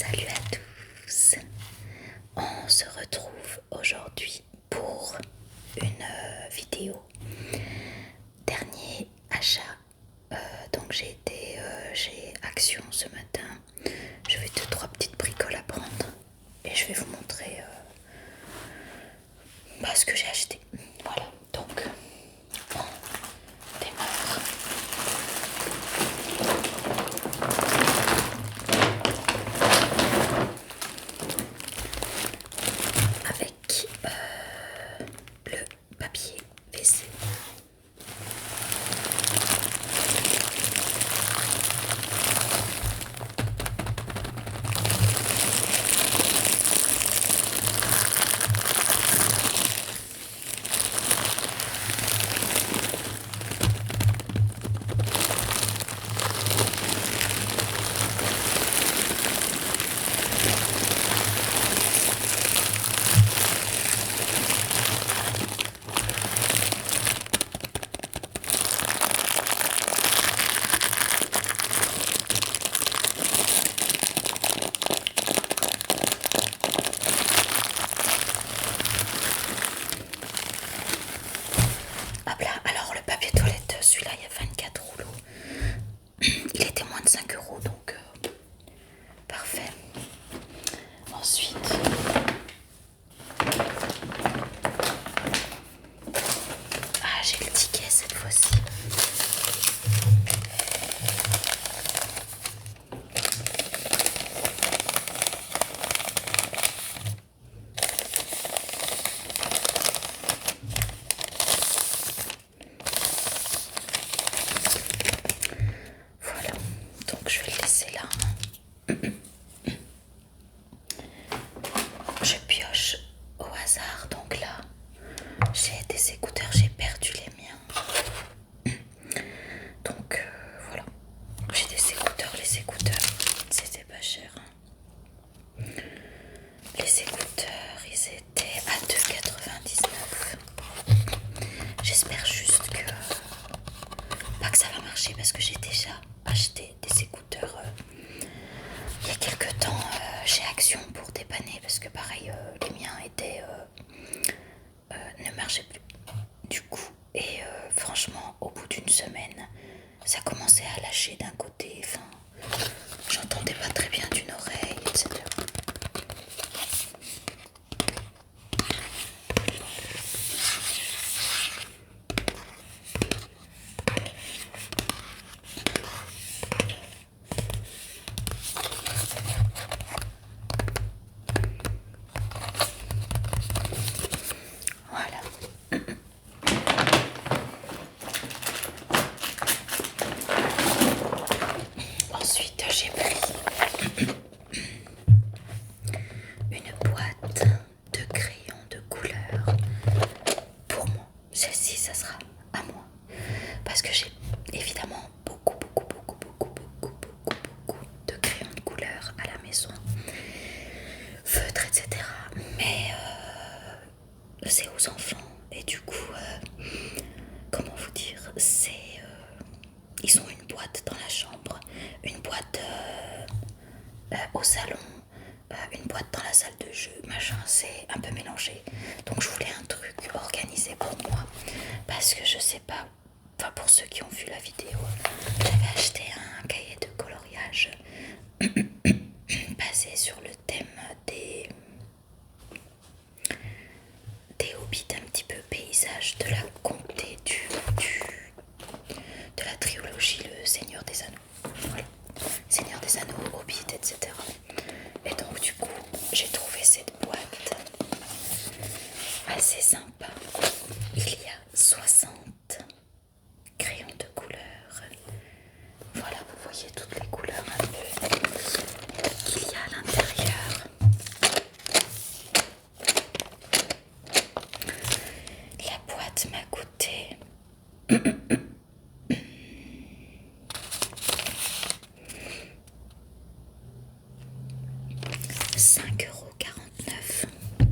Salut à tous. On se retrouve aujourd'hui pour une vidéo. Dernier achat. Donc j'ai été chez Action ce matin. Je vais 2-3 petites bricoles à prendre et je vais vous montrer ce que j'ai acheté. Voilà, donc on démarre. Avec le papier WC. Hop là, alors le papier toilette, celui-là il y a 24 rouleaux. Il était moins de 5 euros, donc parfait. Ensuite, j'ai le ticket cette fois-ci. Voilà, donc je vais le laisser là. Je pioche au hasard, donc là j'ai des écouteurs, j'ai perdu les miens. Donc voilà, j'ai des écouteurs, les écouteurs c'était pas cher. Les écouteurs ils étaient à 2,99 €. J'espère juste que pas que ça va marcher parce que j'ai déjà acheté des écouteurs il y a quelques temps chez Action pour dépanner parce que pareil les miens étaient ne marchaient plus du coup et franchement au bout d'une semaine ça commençait à lâcher d'un côté, enfin j'entendais pas très bien d'une oreille, etc. Voilà. Ensuite, j'ai pris une boîte de crayons de couleur pour moi. Celle-ci, ça sera à moi. Parce que j'ai évidemment beaucoup de crayons de couleur à la maison. Feutres, etc. Mais c'est aux enfants. Et du coup, comment vous dire, ils ont une boîte dans la chambre, une boîte au salon, une boîte dans la salle de jeu, machin, c'est un peu mélangé. Donc je voulais un truc organisé pour moi, parce que je sais pas, enfin pour ceux qui ont vu la vidéo, j'avais acheté un cahier de coloriage basé sur le thème des hobbits, un petit peu paysage de la comté de la trilogie Le Seigneur des Anneaux. Voilà. Seigneur des Anneaux, Hobbit, etc. Et donc du coup, j'ai trouvé cette boîte assez sympa. Il y a 60 crayons de couleur. Voilà, vous voyez toutes les couleurs un peu qu'il y a à l'intérieur. La boîte m'a coûté 5,49 €.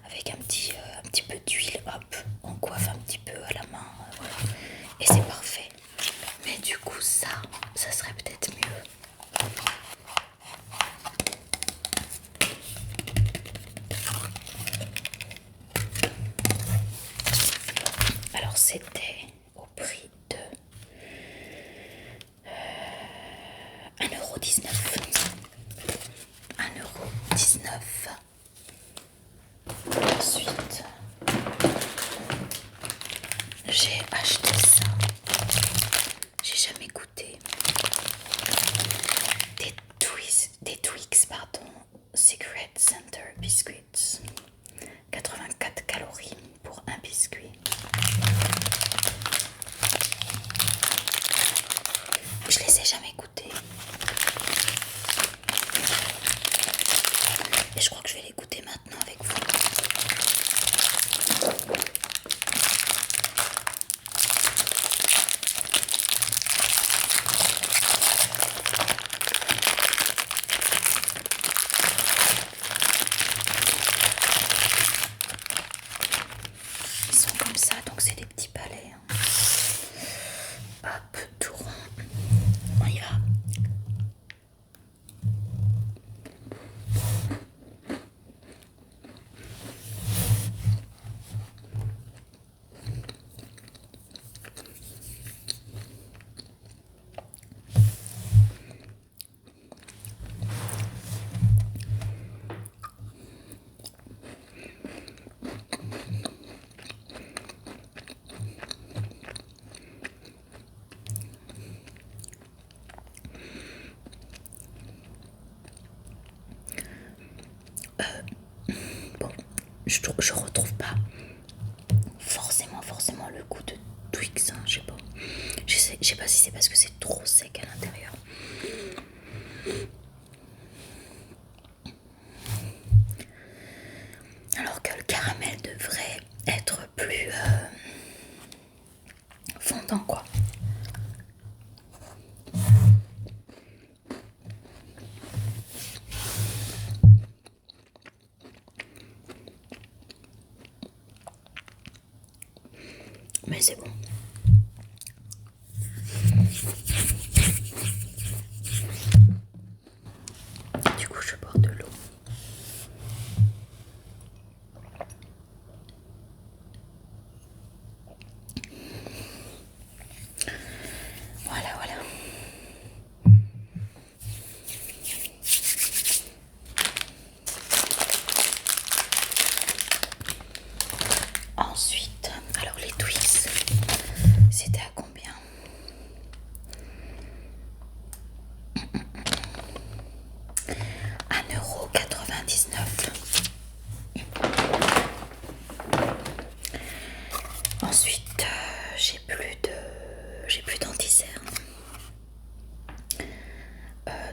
avec un petit peu d'huile, hop, on coiffe un petit peu à la main, voilà, et c'est parfait. Mais du coup ça serait peut-être mieux. Alors c'était au prix de 1,19 €. 1,19 €. Ensuite, j'ai acheté ça. J'ai jamais goûté. Des Twix, pardon. Secret Center Biscuits. 84 calories pour un biscuit. Je les ai jamais goûtés. Et je crois que je vais les goûter maintenant avec vous. Ils sont comme ça, donc c'est des petits palets. Hop, tout rond. On y va. Bon, je retrouve pas forcément le goût de Twix, hein, je sais pas. Je sais pas si c'est parce que c'est trop sec à l'intérieur. Alors que le caramel devrait être plus fondant, quoi. Mais c'est bon. Du coup, je bois de l'eau. Voilà. Ensuite, alors les Twix, c'était à combien? 1,99 €. Ensuite, j'ai plus d'anti-cerne.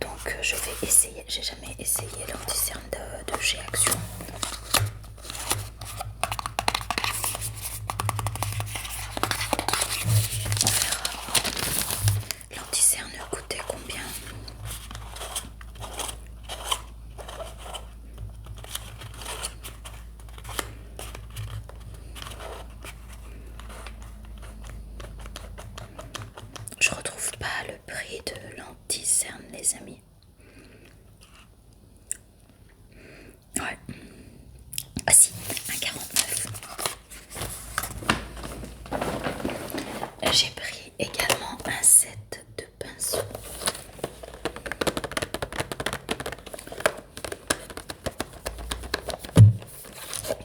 Donc je vais essayer. J'ai jamais essayé l'anti-cerne de chez Action. On verra. L'anti-cerne coûtait combien? Je retrouve pas le prix de l'anti-cerne, les amis. Ouais. Ah si, 1,49 €. J'ai pris également un set de pinceaux.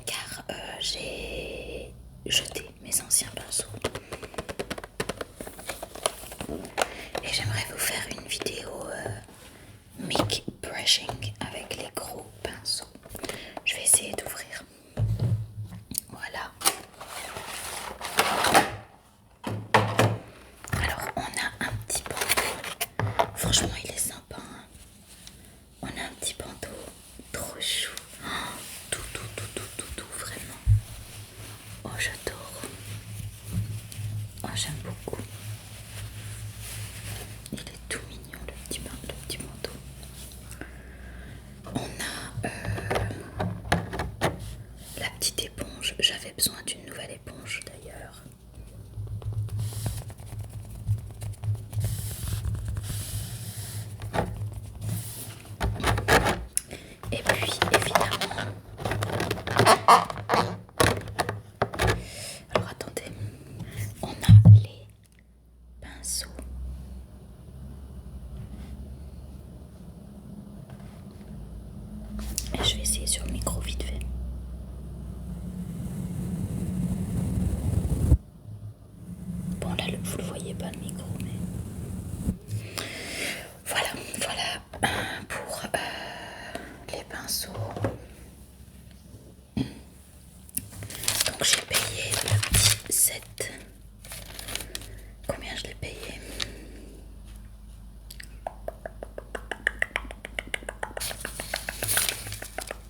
Car j'ai jeté mes anciens pinceaux. Et j'aimerais vous faire une vidéo mic brushing avec les gros pinceaux. Je vais essayer d'ouvrir. Voilà. Alors on a un petit bandeau. Franchement il est sympa, hein. On a un petit bandeau trop chou. Oh, tout, vraiment. Oh, j'adore. Oh, j'aime beaucoup. Il est tout mignon, le petit bandeau. On a pas le micro, mais voilà, pour les pinceaux. Donc j'ai payé le petit set. Combien je l'ai payé?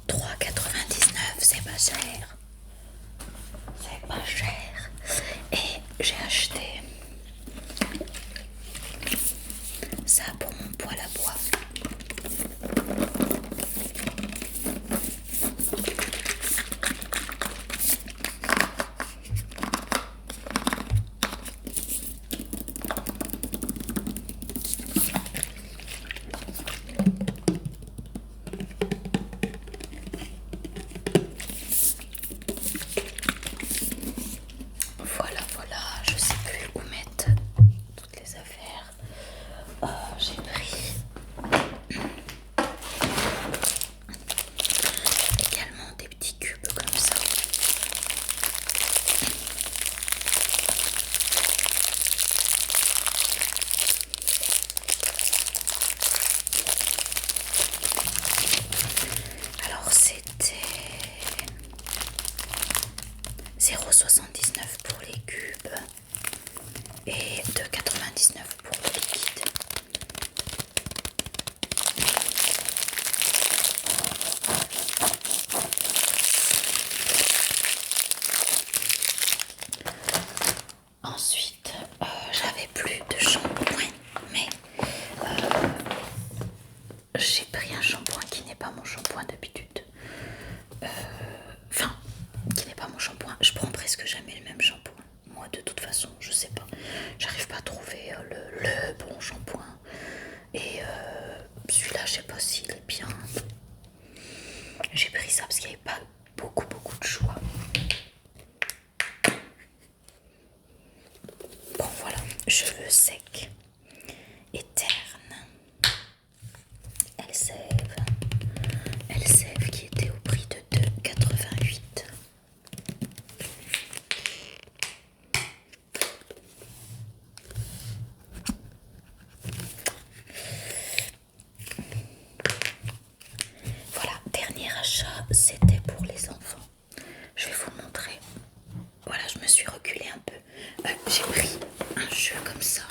3,99, c'est pas cher. C'est pas cher. Et j'ai acheté ça pour mon poêle à bois. Voilà, je sais plus où mettre toutes les affaires. J'ai pris également des petits cubes comme ça. Alors c'était 0,79 pour les cubes et 2,99 pour le liquide. Ensuite, j'avais plus de shampoing, mais j'ai pris un shampoing qui n'est pas mon shampoing d'habitude. Enfin, qui n'est pas mon shampoing. Je prends presque jamais le même shampoing. Moi, de toute façon, je sais pas. J'arrive pas à trouver le bon shampoing. Et celui-là, je sais pas s'il est bien. J'ai pris ça parce qu'il n'y avait pas beaucoup de choix. Bon, voilà. Cheveux secs et ternes. Elseve qui était au prix de 2,88. Voilà, dernier achat, c'était pour les enfants. Je vais vous montrer. Voilà, je me suis reculée un peu. J'ai pris un jeu comme ça.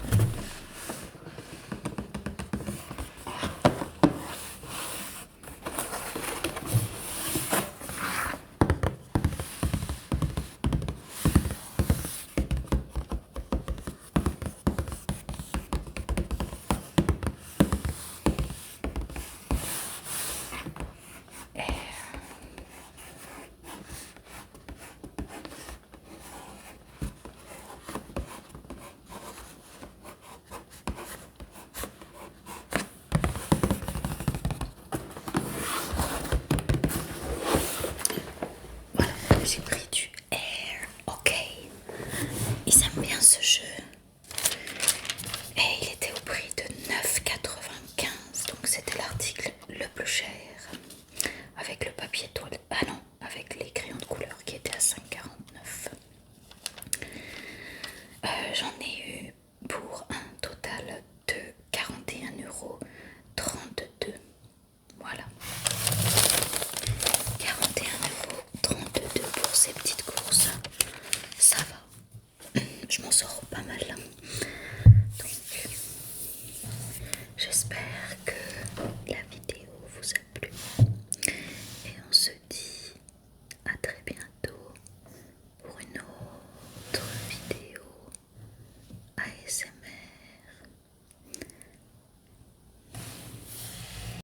Voilà, j'ai pris du Air, ok. Ils aiment bien ce jeu. Et il était au prix de 9,95. Donc c'était l'article le plus cher. Avec le papier toilette. Ah non, avec les crayons de couleur qui étaient à 5,49. J'en ai eu pour un total de 41,32 €. Voilà. 41,32 € pour ces petites courses. Ça va. Je m'en sors pas mal. Donc, j'espère que la vidéo vous a plu. Et on se dit à très bientôt pour une autre vidéo ASMR.